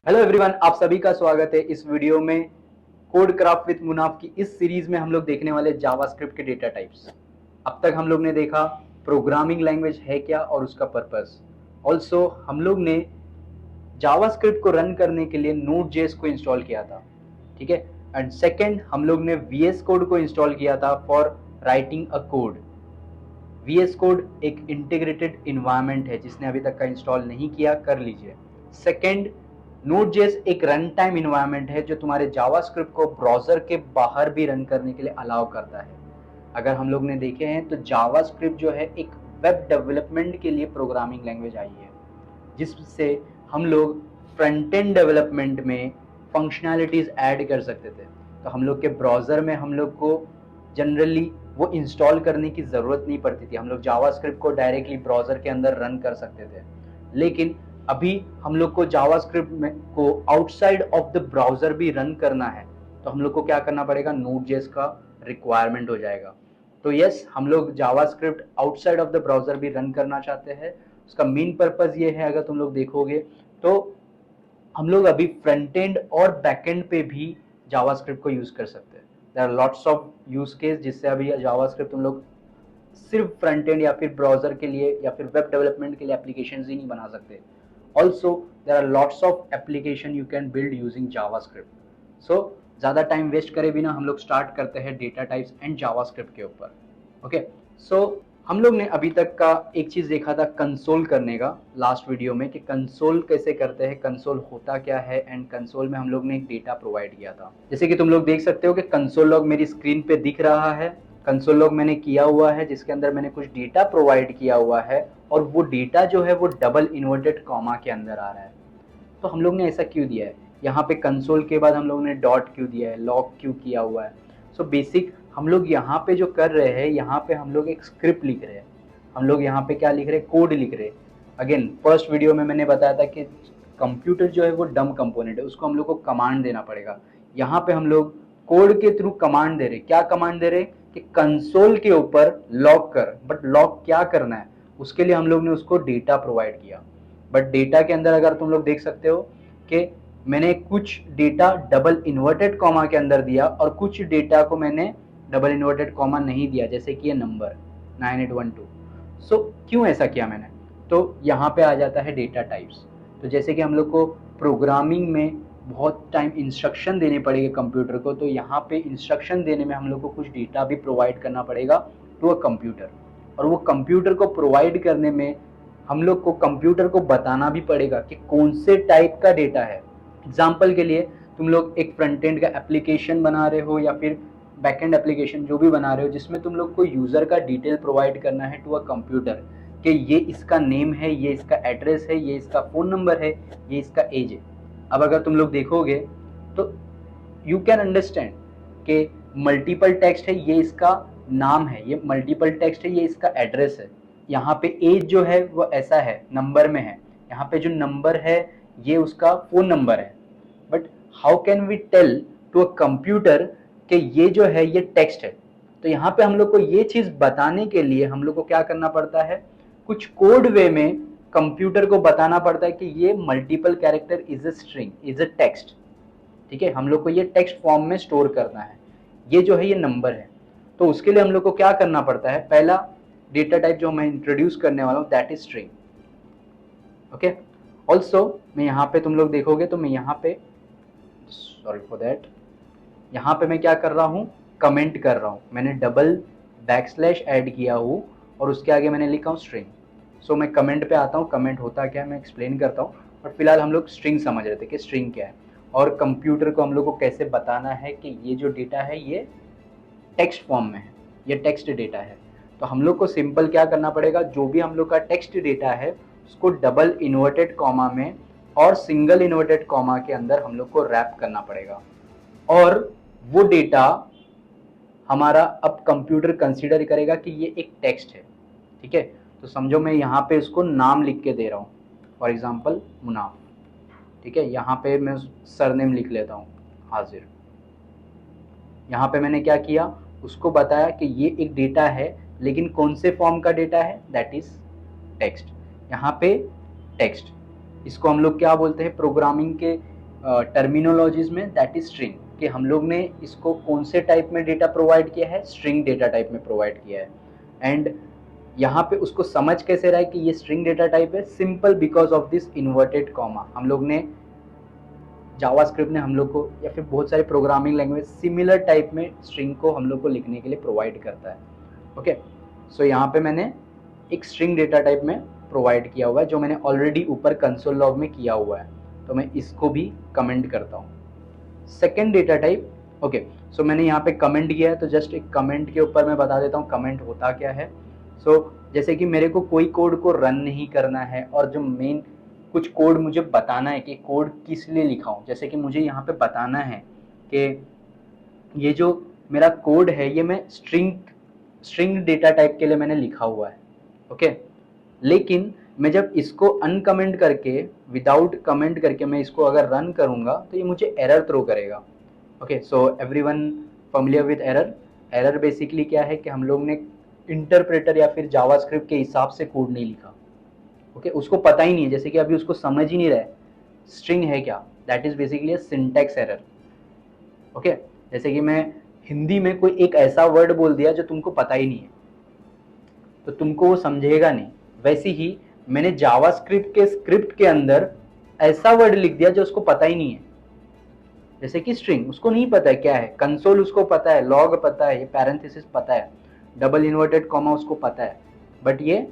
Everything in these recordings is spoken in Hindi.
हेलो एवरीवन, आप सभी का स्वागत है इस वीडियो में। कोड क्राफ्ट विद मुनाफ की इस सीरीज में हम लोग देखने वाले जावास्क्रिप्ट के डेटा टाइप्स। अब तक हम लोग ने देखा प्रोग्रामिंग लैंग्वेज है क्या और उसका पर्पस। ऑल्सो हम लोग ने जावास्क्रिप्ट को रन करने के लिए नोड.जेएस को इंस्टॉल किया था, ठीक है। एंड सेकंड, हम लोग ने वीएस कोड को इंस्टॉल किया था for writing a code. VS code एक इंटीग्रेटेड इन्वायरमेंट है, जिसने अभी तक का इंस्टॉल नहीं किया कर लीजिए। सेकंड, नोड.जेएस एक रन टाइम इन्वायरमेंट है जो तुम्हारे जावास्क्रिप्ट को ब्राउजर के बाहर भी रन करने के लिए अलाउ करता है। अगर हम लोग ने देखे हैं तो जावास्क्रिप्ट जो है एक वेब डेवलपमेंट के लिए प्रोग्रामिंग लैंग्वेज आई है, जिससे हम लोग फ्रंट एंड डेवलपमेंट में फंक्शनैलिटीज ऐड कर सकते थे। तो हम लोग के ब्राउज़र में हम लोग को जनरली वो इंस्टॉल करने की ज़रूरत नहीं पड़ती थी, हम लोग जावास्क्रिप्ट को डायरेक्टली ब्राउज़र के अंदर रन कर सकते थे। लेकिन अभी हम लोग को जावास्क्रिप्ट में को आउटसाइड ऑफ द ब्राउज़र भी रन करना है, तो हम लोग को क्या करना पड़ेगा, नोड.जेएस का रिक्वायरमेंट हो जाएगा। तो यस, हम लोग JavaScript outside of the browser भी रन करना चाहते हैं। उसका मेन पर्पस ये है, अगर तुम लोग देखोगे तो हम लोग अभी फ्रंट एंड और बैक एंड पे भी जावास्क्रिप्ट को यूज कर सकते हैं। There are lots of use case जिससे अभी जावास्क्रिप्ट तुम लोग सिर्फ फ्रंट एंड या फिर ब्राउजर के लिए या फिर वेब डेवलपमेंट के लिए एप्लीकेशन ही नहीं बना सकते। Also there are lots of application you can build using JavaScript. So ज़्यादा टाइम वेस्ट करे बिना हम लोग स्टार्ट करते हैं डेटा टाइप्स एंड जावास्क्रिप्ट के ऊपर। ओके, सो हम लोग ने अभी तक का एक चीज़ देखा था कंसोल करने का लास्ट वीडियो में, कि कंसोल कैसे करते हैं, कंसोल होता क्या है, एंड कंसोल में हम लोग ने एक डेटा प्रोवाइड किया था। जैसे कि तुम लोग देख सकते हो कि कंसोल लॉग मेरी स्क्रीन पे दिख रहा है। कंसोल लॉग मैंने किया हुआ है जिसके अंदर मैंने कुछ डेटा प्रोवाइड किया हुआ है, और वो डेटा जो है वो डबल इन्वर्टेड कॉमा के अंदर आ रहा है। तो हम लोग ने ऐसा क्यों दिया है, यहाँ पे कंसोल के बाद हम लोग ने डॉट क्यों दिया है, लॉग क्यों किया हुआ है। सो बेसिक हम लोग यहाँ पे जो कर रहे हैं, यहाँ पे हम लोग एक स्क्रिप्ट लिख रहे हैं। हम लोग यहाँ पे क्या लिख रहे हैं, कोड लिख रहे हैं। अगेन फर्स्ट वीडियो में मैंने बताया था कि कंप्यूटर जो है वो डम कंपोनेंट है, उसको हम लोग को कमांड देना पड़ेगा। यहाँ पे हम लोग कोड के थ्रू कमांड दे रहे। क्या कमांड दे रहे कि कंसोल के ऊपर लॉग कर, बट लॉग क्या करना है उसके लिए हम लोग ने उसको डेटा प्रोवाइड किया। बट डेटा के अंदर अगर तुम लोग देख सकते हो कि मैंने कुछ डेटा डबल इन्वर्टेड कॉमा के अंदर दिया और कुछ डेटा को मैंने डबल इन्वर्टेड कॉमा नहीं दिया, जैसे कि ये नंबर 9812। सो क्यों ऐसा किया मैंने, तो यहाँ पे आ जाता है डेटा टाइप्स। तो जैसे कि हम लोग को प्रोग्रामिंग में बहुत टाइम इंस्ट्रक्शन देने पड़ेंगे कंप्यूटर को, तो यहाँ पे इंस्ट्रक्शन देने में हम लोग को कुछ डेटा भी प्रोवाइड करना पड़ेगा टू अ कंप्यूटर। और वो कंप्यूटर को प्रोवाइड करने में हम लोग को कंप्यूटर को बताना भी पड़ेगा कि कौन से टाइप का डेटा है। एग्जाम्पल के लिए तुम लोग एक फ्रंट एंड का एप्लीकेशन बना रहे हो या फिर बैक एंड एप्लीकेशन जो भी बना रहे हो, जिसमें तुम लोग को यूज़र का डिटेल प्रोवाइड करना है टू अ कंप्यूटर, कि ये इसका नेम है, ये इसका एड्रेस है, ये इसका फ़ोन नंबर है, ये इसका एज है। अब अगर तुम लोग देखोगे तो यू कैन अंडरस्टैंड कि मल्टीपल टेक्स्ट है, ये इसका नाम है, ये मल्टीपल टेक्स्ट है, ये इसका एड्रेस है। यहाँ पे एज जो है वो ऐसा है, नंबर में है। यहाँ पे जो नंबर है ये उसका फ़ोन नंबर है। But how can we tell to a computer कि ये जो है ये टेक्स्ट है। तो यहाँ पे हम लोग को ये चीज़ बताने के लिए हम लोग को क्या करना पड़ता है, कुछ कोड वे में कंप्यूटर को बताना पड़ता है कि ये multiple character is a string, is a text. ठीक है, हम लोग को ये टेक्स्ट फॉर्म में स्टोर करना है। ये जो है ये नंबर है। तो उसके लिए हम लोग को क्या करना पड़ता है, पहला डेटा टाइप जो मैं इंट्रोड्यूस करने वाला हूँ that is string. Okay, also मैं यहाँ पे तुम लोग देखोगे तो मैं यहाँ पे, सॉरी फॉर दैट, यहाँ पे मैं क्या कर रहा हूँ, कमेंट कर रहा हूँ। मैंने डबल बैकस्लैश ऐड किया हूँ और उसके आगे मैंने लिखा हूँ स्ट्रिंग। सो मैं कमेंट पे आता हूँ, कमेंट होता क्या है मैं एक्सप्लेन करता हूँ। और फिलहाल हम लोग स्ट्रिंग समझ रहे थे कि स्ट्रिंग क्या है, और कंप्यूटर को हम लोग को कैसे बताना है कि ये जो डेटा है ये टेक्स्ट फॉर्म में है, ये टेक्स्ट डेटा है। तो हम लोग को सिंपल क्या करना पड़ेगा, जो भी हम लोग का टेक्स्ट डेटा है उसको डबल इन्वर्टेड कॉमा में और सिंगल इन्वर्टेड कॉमा के अंदर हम लोग को रैप करना पड़ेगा। और वो डेटा हमारा अब कंप्यूटर कंसीडर करेगा कि ये एक टेक्स्ट है। ठीक है, तो समझो मैं यहाँ पे इसको नाम लिख के दे रहा हूँ, फॉर एग्जांपल मुनाफ। ठीक है, यहाँ पे मैं सरनेम लिख लेता हूँ हाजिर। यहाँ पे मैंने क्या किया, उसको बताया कि ये एक डेटा है, लेकिन कौन से फॉर्म का डेटा है, दैट इज टेक्स्ट। यहाँ पे टेक्स्ट, इसको हम लोग क्या बोलते हैं, प्रोग्रामिंग के टर्मिनोलॉजीज में, दैट इज स्ट्रिंग, कि हम लोग ने इसको कौन से टाइप में डेटा प्रोवाइड किया है, स्ट्रिंग डेटा टाइप में प्रोवाइड किया है। एंड यहाँ पे उसको समझ कैसे रहा है कि ये स्ट्रिंग डेटा टाइप है, simple because of this inverted comma. हम लोग ने जावास्क्रिप्ट ने हम लोग को, या फिर बहुत सारे प्रोग्रामिंग लैंग्वेज सिमिलर टाइप में स्ट्रिंग को हम लोग को लिखने के लिए प्रोवाइड करता है। ओके, सो यहाँ पे मैंने एक स्ट्रिंग डेटा टाइप में प्रोवाइड किया हुआ है, जो मैंने ऑलरेडी ऊपर कंसोल लॉग में किया हुआ है, तो मैं इसको भी कमेंट करता हूँ। सेकेंड डेटा टाइप, ओके, सो मैंने यहाँ पे कमेंट किया है, तो जस्ट एक कमेंट के ऊपर मैं बता देता हूँ कमेंट होता क्या है। सो जैसे कि मेरे को कोई कोड को रन नहीं करना है, और जो मेन कुछ कोड मुझे बताना है कि कोड किस लिए लिखा हूँ। जैसे कि मुझे यहाँ पे बताना है कि ये जो मेरा कोड है ये मैं स्ट्रिंग डेटा टाइप के लिए मैंने लिखा हुआ है। ओके, लेकिन मैं जब इसको अनकमेंट करके, विदाउट कमेंट करके मैं इसको अगर रन करूँगा तो ये मुझे एरर थ्रो करेगा। Okay, so everyone familiar with error. Error basically क्या है कि हम लोग ने इंटरप्रेटर या फिर जावास्क्रिप्ट के हिसाब से कोड नहीं लिखा। ओके, उसको पता ही नहीं है, जैसे कि अभी उसको समझ ही नहीं रहा है स्ट्रिंग है क्या, that is basically a syntax error. Okay, जैसे कि मैं हिंदी में कोई एक ऐसा वर्ड बोल दिया जो तुमको पता ही नहीं है, तो तुमको वो समझेगा नहीं। वैसे ही मैंने जावास्क्रिप्ट के स्क्रिप्ट के अंदर ऐसा वर्ड लिख दिया जो उसको पता ही नहीं है, जैसे कि स्ट्रिंग उसको नहीं पता है क्या है, कंसोल उसको पता है, लॉग पता है, ये पैरेंथेसिस पता है, डबल इन्वर्टेड कॉमा उसको पता है, बट ये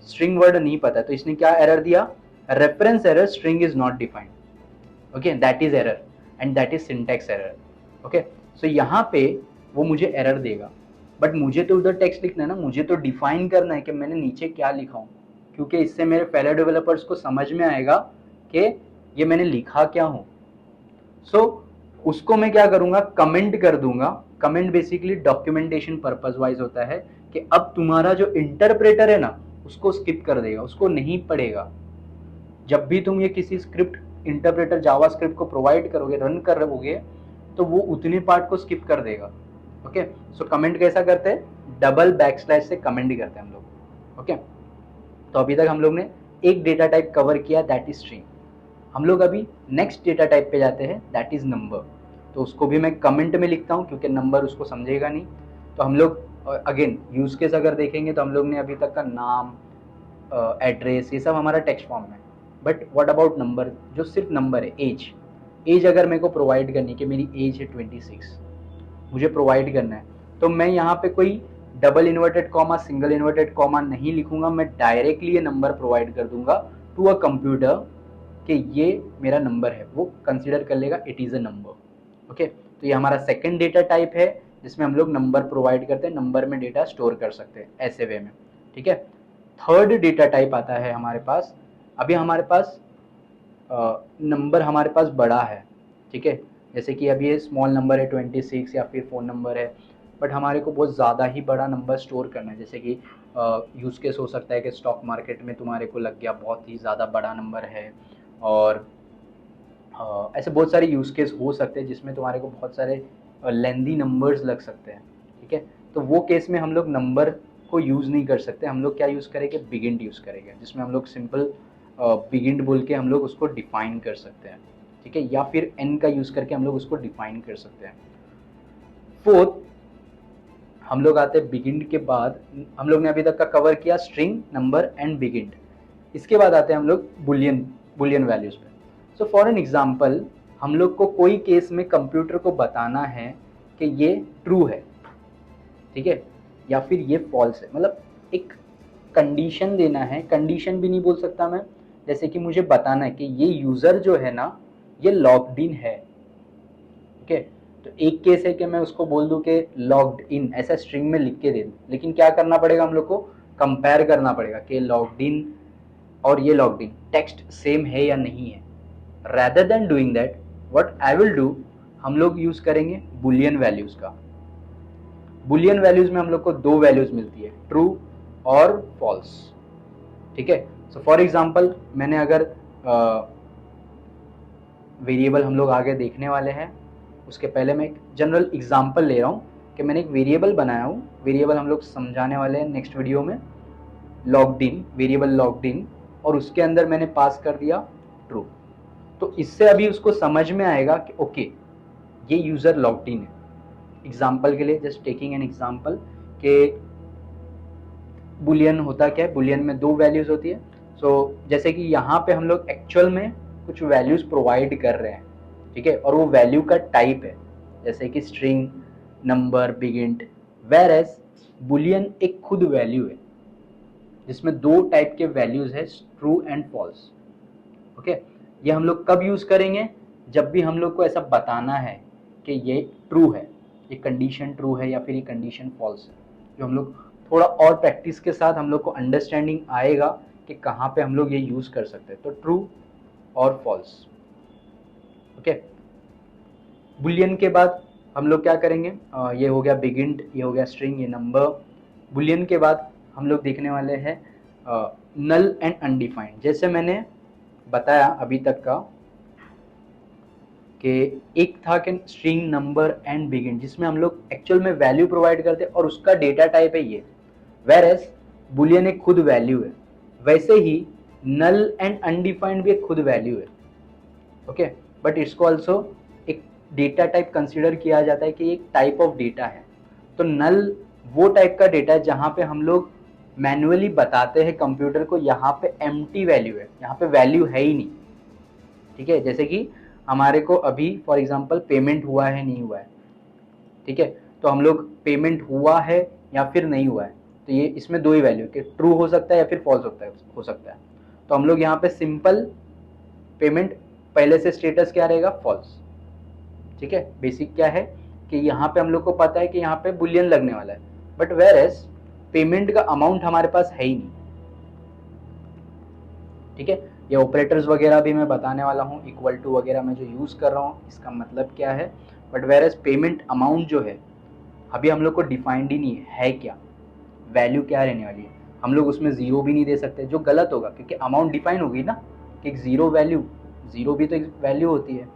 स्ट्रिंग वर्ड नहीं पता है। तो इसने क्या एरर दिया, reference error, string is not defined. Okay, that is error and that is syntax error. Okay, so यहाँ पे वो मुझे एरर देगा, बट मुझे तो उधर टेक्स्ट लिखना है ना, मुझे तो डिफाइन करना है कि मैंने नीचे क्या लिखा हूँ, क्योंकि इससे मेरे फेलो डेवलपर्स को समझ में आएगा कि ये मैंने लिखा क्या हूँ। सो उसको मैं क्या करूँगा, कमेंट कर दूंगा। Comment basically documentation purpose wise होता है कि अब तुम्हारा जो इंटरप्रेटर है ना उसको स्किप कर देगा, उसको नहीं पढ़ेगा। जब भी तुम ये किसी स्क्रिप्ट इंटरप्रेटर जावास्क्रिप्ट को प्रोवाइड करोगे, रन करोगे, तो वो उतने पार्ट को स्किप कर देगा। ओके, सो कमेंट कैसा करते हैं, डबल बैकस्लैश से कमेंट करते हैं हम लोग। ओके, तो अभी तक हम लोग ने एक डेटा टाइप कवर किया, दैट इज स्ट्रिंग। हम लोग अभी नेक्स्ट डेटा टाइप पे जाते हैं, दैट इज नंबर। तो उसको भी मैं कमेंट में लिखता हूँ क्योंकि नंबर उसको समझेगा नहीं। तो हम लोग अगेन यूज केस अगर देखेंगे तो हम लोग ने अभी तक का नाम, एड्रेस, ये सब हमारा टेक्स्ट फॉर्म में। बट व्हाट अबाउट नंबर, जो सिर्फ नंबर है, एज अगर मेरे को प्रोवाइड करनी कि मेरी एज है 26, मुझे प्रोवाइड करना है, तो मैं यहाँ पे कोई double inverted comma, single inverted comma नहीं लिखूंगा, मैं डायरेक्टली ये नंबर प्रोवाइड कर दूंगा टू अ कंप्यूटर कि ये मेरा नंबर है, वो कंसिडर कर लेगा it is a number. Okay, तो ये हमारा सेकंड डेटा टाइप है जिसमें हम लोग नंबर प्रोवाइड करते हैं, नंबर में डेटा स्टोर कर सकते हैं ऐसे वे में। ठीक है, थर्ड डेटा टाइप आता है हमारे पास। अभी हमारे पास नंबर हमारे पास बड़ा है, ठीक है, जैसे कि अभी ये स्मॉल नंबर है 26 या फिर फ़ोन नंबर है, बट हमारे को बहुत ज़्यादा ही बड़ा नंबर स्टोर करना है। जैसे कि यूज़ केस हो सकता है कि स्टॉक मार्केट में तुम्हारे को लग गया बहुत ही ज़्यादा बड़ा नंबर है, और ऐसे बहुत सारे यूज़ केस हो सकते हैं जिसमें तुम्हारे को बहुत सारे लेंदी नंबर्स लग सकते हैं। ठीक है, तो वो केस में हम लोग नंबर को यूज़ नहीं कर सकते, हम लोग क्या यूज़ करेंगे, बिगिंट यूज़ करेंगे, जिसमें हम लोग सिंपल बिगिंट बोल के हम लोग उसको डिफाइन कर सकते हैं। ठीक है, या फिर एन का यूज़ करके हम लोग उसको डिफाइन कर सकते हैं। फोर्थ हम लोग आते हैं बिगिंट के बाद, हम लोग ने अभी तक का कवर किया स्ट्रिंग, नंबर एंड बिगिंट। इसके बाद आते हैं हम लोग बुलियन वैल्यूज पे। सो फॉर एन एग्जांपल, हम लोग को कोई केस में कंप्यूटर को बताना है कि ये ट्रू है, ठीक है, या फिर ये फॉल्स है, मतलब एक कंडीशन देना है। कंडीशन भी नहीं बोल सकता मैं, जैसे कि मुझे बताना है कि ये यूज़र जो है ना ये लॉग्ड इन है। ओके, तो एक केस है कि मैं उसको बोल दूं कि लॉग्ड इन ऐसा स्ट्रिंग में लिख के दे दूं, लेकिन क्या करना पड़ेगा, हम लोग को कंपेयर करना पड़ेगा कि लॉग्ड इन और ये लॉग्ड इन टेक्स्ट सेम है या नहीं है। rather than doing that, what I will do, हम लोग यूज करेंगे बुलियन वैल्यूज का। बुलियन वैल्यूज में हम लोग को दो वैल्यूज मिलती है, ट्रू और फॉल्स। ठीक है, सो फॉर एग्जांपल मैंने अगर वेरिएबल हम लोग आगे देखने वाले हैं, उसके पहले मैं एक जनरल एग्जांपल ले रहा हूँ कि मैंने एक वेरिएबल बनाया हूँ। वेरिएबल हम लोग समझाने वाले हैं नेक्स्ट वीडियो में, logged in, variable logged in, और उसके अंदर मैंने पास कर दिया ट्रू। तो इससे अभी उसको समझ में आएगा कि ओके ये यूजर लॉग्ड इन है। एग्जाम्पल के लिए जस्ट टेकिंग एन एग्जाम्पल कि बुलियन होता क्या है, बुलियन में दो वैल्यूज होती है। जैसे कि यहाँ पे हम लोग एक्चुअल में कुछ वैल्यूज प्रोवाइड कर रहे हैं, ठीक है, और वो वैल्यू का टाइप है जैसे कि string, number, big int. Whereas boolean एक खुद वैल्यू है जिसमें दो टाइप के वैल्यूज है, ट्रू एंड फॉल्स। ओके, ये हम लोग कब यूज करेंगे, जब भी हम लोग को ऐसा बताना है कि ये ट्रू है, ये कंडीशन ट्रू है या फिर ये कंडीशन फॉल्स है। जो हम लोग थोड़ा और प्रैक्टिस के साथ हम लोग को अंडरस्टैंडिंग आएगा कि कहाँ पे हम लोग ये यूज कर सकते हैं। तो ट्रू और फॉल्स। ओके, बुलियन के बाद हम लोग क्या करेंगे, ये हो गया बिग इंट, ये हो गया स्ट्रिंग, ये नंबर। बुलियन के बाद हम लोग देखने वाले हैं नल एंड अनडिफाइंड। जैसे मैंने बताया अभी तक का कि एक था कि string, number and big int, जिसमें हम लोग एक्चुअल में वैल्यू प्रोवाइड करते हैं और उसका डेटा टाइप है ये। वेयर एज बुलियन एक खुद वैल्यू है, वैसे ही नल एंड अनडिफाइंड भी एक खुद वैल्यू है। ओके, बट इसको ऑल्सो एक डेटा टाइप कंसिडर किया जाता है कि एक टाइप ऑफ डेटा है। तो नल वो टाइप का डेटा है जहाँ पे हम लोग मैन्युअली बताते हैं कंप्यूटर को यहाँ पे एम्प्टी वैल्यू है, यहाँ पे वैल्यू है ही नहीं। ठीक है, जैसे कि हमारे को अभी फॉर एग्जांपल पेमेंट हुआ है नहीं हुआ है, ठीक है, तो हम लोग पेमेंट हुआ है या फिर नहीं हुआ है, तो ये इसमें दो ही वैल्यू कि ट्रू हो सकता है या फिर फॉल्स हो सकता है। तो हम लोग यहाँ पे सिंपल पेमेंट पहले से स्टेटस क्या रहेगा, फॉल्स। ठीक है, बेसिक क्या है कि यहाँ पे हम लोग को पता है कि यहाँ पे बुलियन लगने वाला है, बट वेयर एज पेमेंट का अमाउंट हमारे पास है ही नहीं। ठीक है, ये ऑपरेटर्स वगैरह भी मैं बताने वाला हूँ, इक्वल टू वगैरह मैं जो यूज कर रहा हूँ इसका मतलब क्या है। But whereas payment amount जो है अभी हम लोग को डिफाइंड ही नहीं है क्या, वैल्यू क्या रहने वाली है। हम लोग उसमें जीरो भी नहीं दे सकते जो गलत होगा, क्योंकि अमाउंट डिफाइन होगी ना कि एक जीरो वैल्यू, जीरो भी तो एक वैल्यू होती है।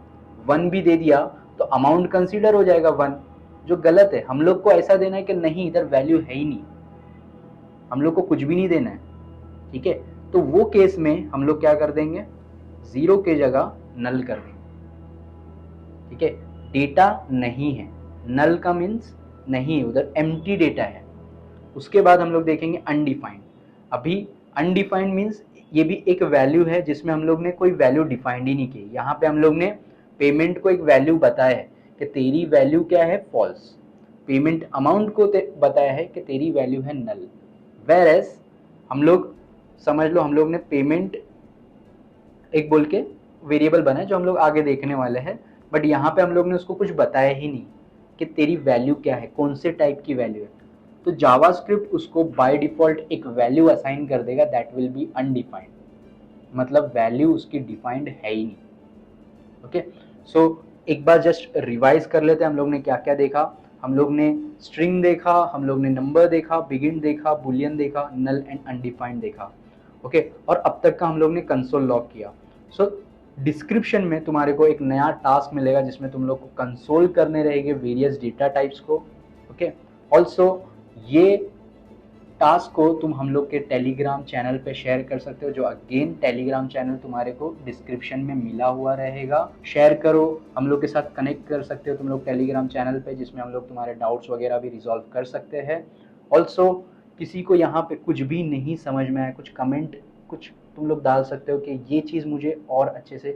वन भी दे दिया तो अमाउंट कंसीडर हो जाएगा वन, जो गलत है। हम लोग को ऐसा देना है कि नहीं इधर वैल्यू है ही नहीं, हम लोग को कुछ भी नहीं देना है। ठीक है, तो वो केस में हम लोग क्या कर देंगे, जीरो के जगह नल कर देंगे। ठीक है, डेटा नहीं है, नल का मीन्स नहीं, उधर एम्प्टी डेटा है। उसके बाद हम लोग देखेंगे अनडिफाइंड। अभी अनडिफाइंड मीन्स ये भी एक वैल्यू है जिसमें हम लोग ने कोई वैल्यू डिफाइंड ही नहीं की। यहाँ पे हम लोग ने पेमेंट को एक वैल्यू बताया है कि तेरी वैल्यू क्या है, फॉल्स। पेमेंट अमाउंट को बताया है कि तेरी वैल्यू है नल। वेयर एज हम लोग समझ लो हम लोग ने पेमेंट एक बोल के वेरिएबल बनाया जो हम लोग आगे देखने वाले हैं, बट यहाँ पे हम लोग ने उसको कुछ बताया ही नहीं कि तेरी वैल्यू क्या है, कौन से टाइप की वैल्यू है। तो जावास्क्रिप्ट उसको बाय डिफॉल्ट एक वैल्यू असाइन कर देगा दैट विल बी अनडिफाइंड, मतलब वैल्यू उसकी डिफाइंड है ही नहीं। ओके, सो एक बार जस्ट रिवाइज कर लेते हैं हम लोग ने क्या क्या देखा। हम लोग ने स्ट्रिंग देखा, हम लोग ने नंबर देखा, बिगिन देखा, बुलियन देखा, नल एंड अनडिफाइंड देखा। ओके, और अब तक का हम लोग ने कंसोल लॉग किया। सो डिस्क्रिप्शन में तुम्हारे को एक नया टास्क मिलेगा जिसमें तुम लोग को कंसोल करने रहेंगे वेरियस डेटा टाइप्स को। ओके, ऑल्सो ये टास्क को तुम हम लोग के टेलीग्राम चैनल पे शेयर कर सकते हो, जो अगेन टेलीग्राम चैनल तुम्हारे को डिस्क्रिप्शन में मिला हुआ रहेगा। शेयर करो, हम लोग के साथ कनेक्ट कर सकते हो तुम लोग टेलीग्राम चैनल पे, जिसमें हम लोग तुम्हारे डाउट्स वगैरह भी रिजॉल्व कर सकते हैं। ऑल्सो किसी को यहाँ पे कुछ भी नहीं समझ में आया, कुछ कमेंट कुछ तुम लोग डाल सकते हो कि ये चीज़ मुझे और अच्छे से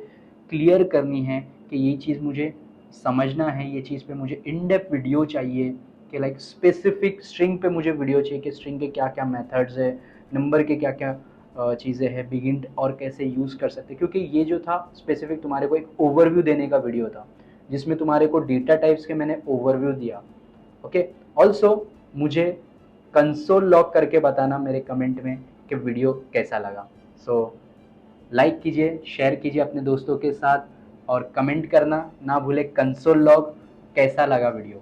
क्लियर करनी है, कि ये चीज़ मुझे समझना है, ये चीज़ पे मुझे इन डेप्थ वीडियो चाहिए, कि लाइक स्पेसिफिक स्ट्रिंग पे मुझे वीडियो चाहिए कि स्ट्रिंग के क्या क्या मेथड्स है, नंबर के क्या क्या चीज़ें हैं, बिगिन और कैसे यूज़ कर सकते हैं। क्योंकि ये जो था स्पेसिफिक तुम्हारे को एक ओवरव्यू देने का वीडियो था, जिसमें तुम्हारे को डेटा टाइप्स के मैंने ओवरव्यू दिया। ओके, ऑल्सो मुझे कंसोल लॉग करके बताना मेरे कमेंट में कि वीडियो कैसा लगा। सो लाइक कीजिए, शेयर कीजिए अपने दोस्तों के साथ, और कमेंट करना ना भूले कंसोल लॉग कैसा लगा वीडियो।